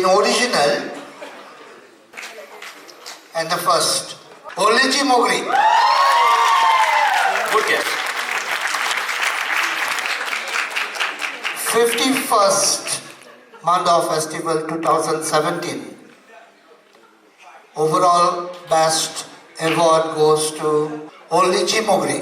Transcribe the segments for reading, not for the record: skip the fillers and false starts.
in original and the first. Oleji Mogri. Good guess. 51st Manda Festival 2017. Overall best award goes to Oleji Mogri.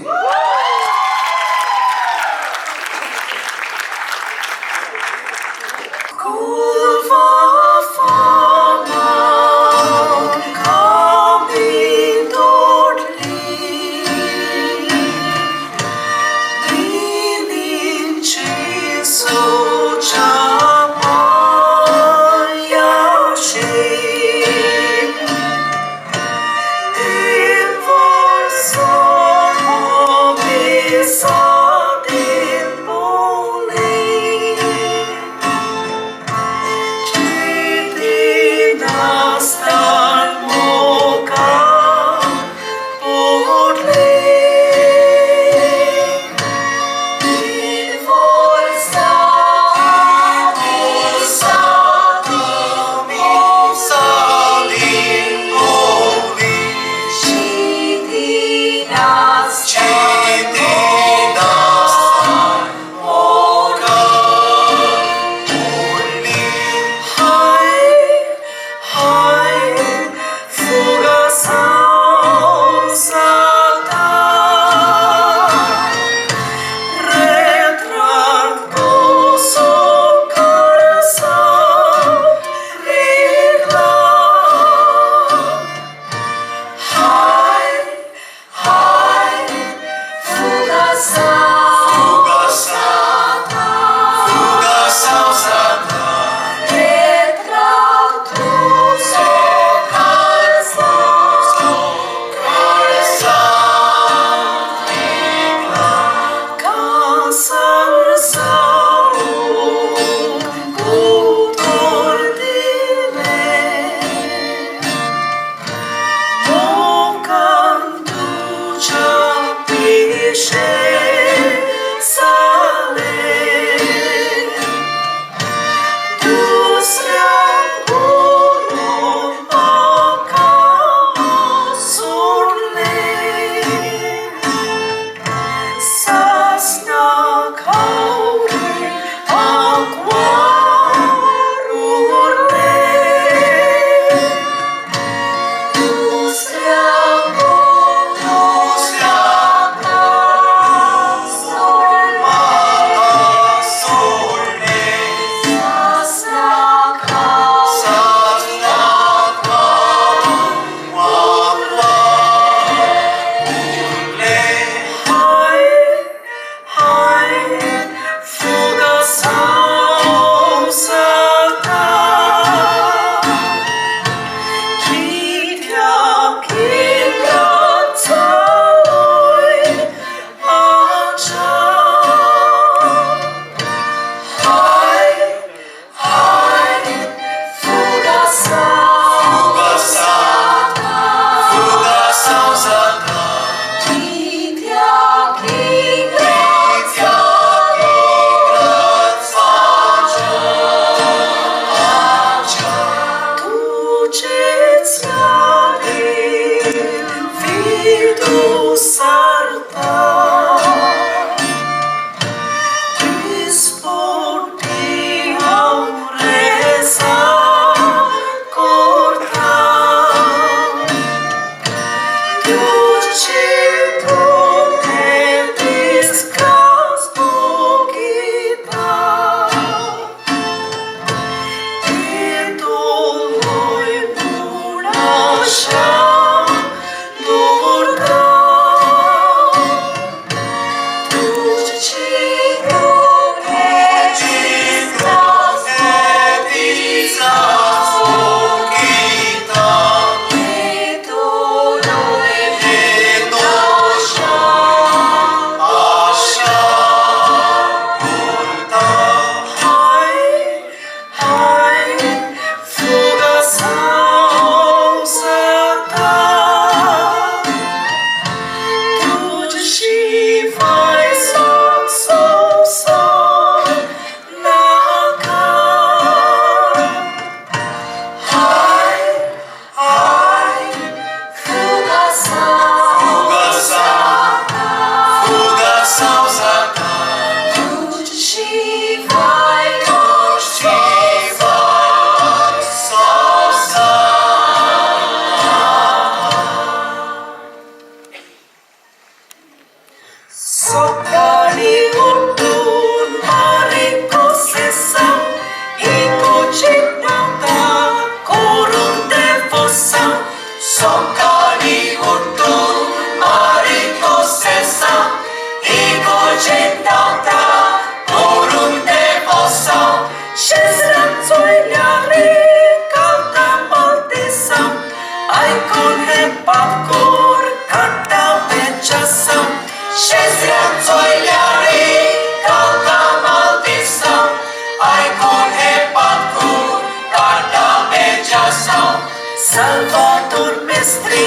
celebração. Salvator Mestri,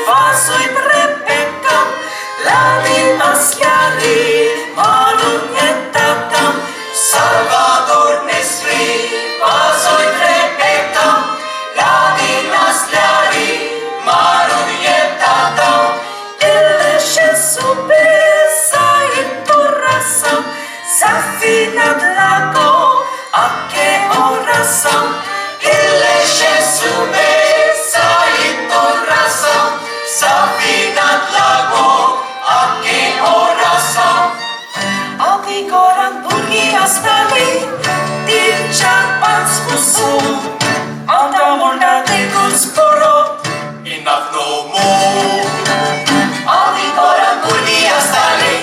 Vasui Rebecca, Lali Aschiari, Marun Etatam. Salvator Mestri, Vasui Rebecca, Lali Aschiari, Marun Etatam. Ele Shesube, Saitoração, Safina Lago, Ake Oração. Ele Shesube, Saitoração, Safina Lago, Ake Oração. Avigoran Burgi Astali, Tilchan Panspusu, Antamunda Degus Poro, enough no more. Avigoran Burgi Astali,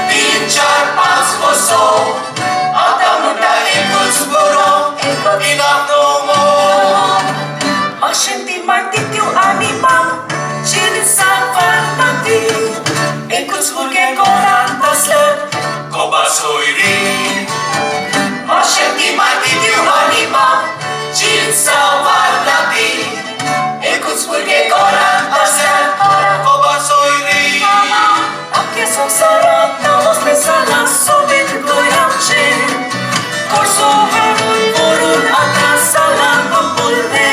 Tilchan Panspusu, Antamunda Degus Poro, enough no more. Magshinti Martitiu Anima, Chiri Savarnati, Ekus Burge Koran Tasle, Kobasoiri. Magshinti Martitiu Anima, Chiri Savarnati, Ekus Burge Koran Tasle, Kobasoiri. Ake Songsara, Namos Lesala, Sobit Goyamche, Korso Harun Borun Atasala, Papulne.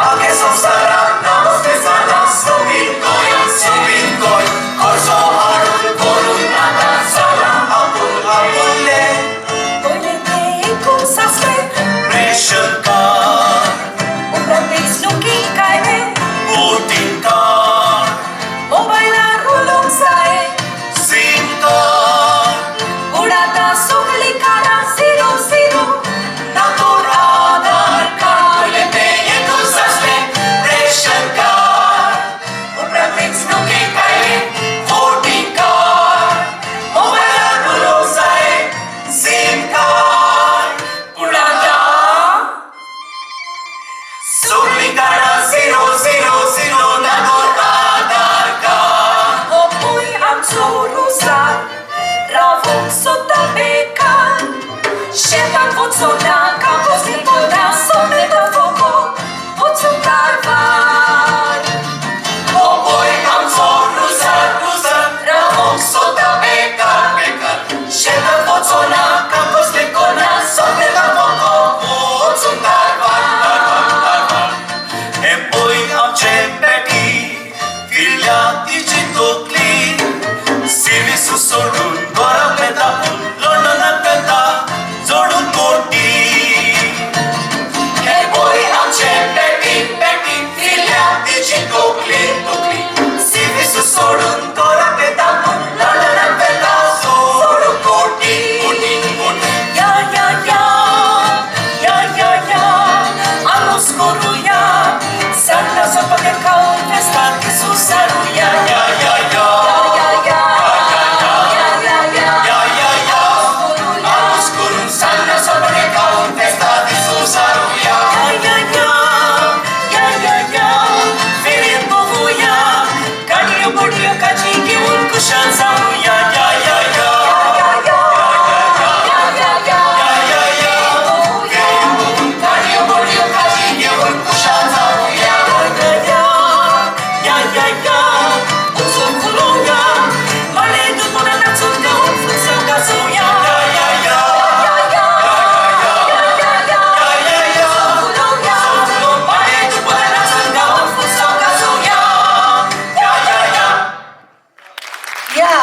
Ake Songsara, Namos Lesala, Sobit Goyam, Sobit Goy, Korso Harun Borun Atasala, Papulne. Toilete Ikum Sasle, Ration Card, Upratis Nuki Kaine, Voting Card, Mobile Rulong Sae, SIM Card, Udata Sugli Kara 00, Natur Aadhaar Card. Toilete Ikum Sasle, Ration Card, Upratis Nuki Kaine, Voting Card, Mobile Rulong Sae, SIM Card, Udata Sulikara 000 Natur Aadhaar Card. Opoy ang surusan, Rawong Sotabekan, Shetan Votsona, Kapos Nikona, Someta Foko, Votsotarvan. Opoy ang surusan, Rawong Sotabekan, Shetan Votsona, Kapos Nikona, Someta Foko, Votsotarvan. Epoy ang Chepeti, Vilya Ichitokli, Sivi Susodun, Gora Petapun, London Peta, Zodun Koti. Epoy ang Chepeti, Vilya Ichitokli, Sivi Susodun, Gora Petapun, London Peta, Zodun Koti. Ya, ya, ya, ya, ya, ya, Anos Koruya, Sana sa pagkakaon, Festa Kisusaruya, ya, ya, ya, ya, ya, ya, ya, ya, ya, ya, Anos Korun, Sana sa pagkakaon, Festa Kisusaruya, ya, ya, ya, ya, ya, ya, Filip Bovuya, Kanyo Bordio Kachiki, Ulkushan Zaruya, ya, ya, ya, ya, ya, ya, ya, ya, ya, ya, Kanyo Bordio Kachiki, Ulkushan Zaruya, ya, ya, ya, Utsuk Kulunga, Maledu Muna Natsuka, Ulfusang Kazuya, ya, ya, ya, ya, ya, ya, ya, ya, ya, Kulunga, Maledu Muna Natsuka, Ulfusang Kazuya, ya, ya, ya. या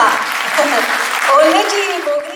ओलेची मोगरी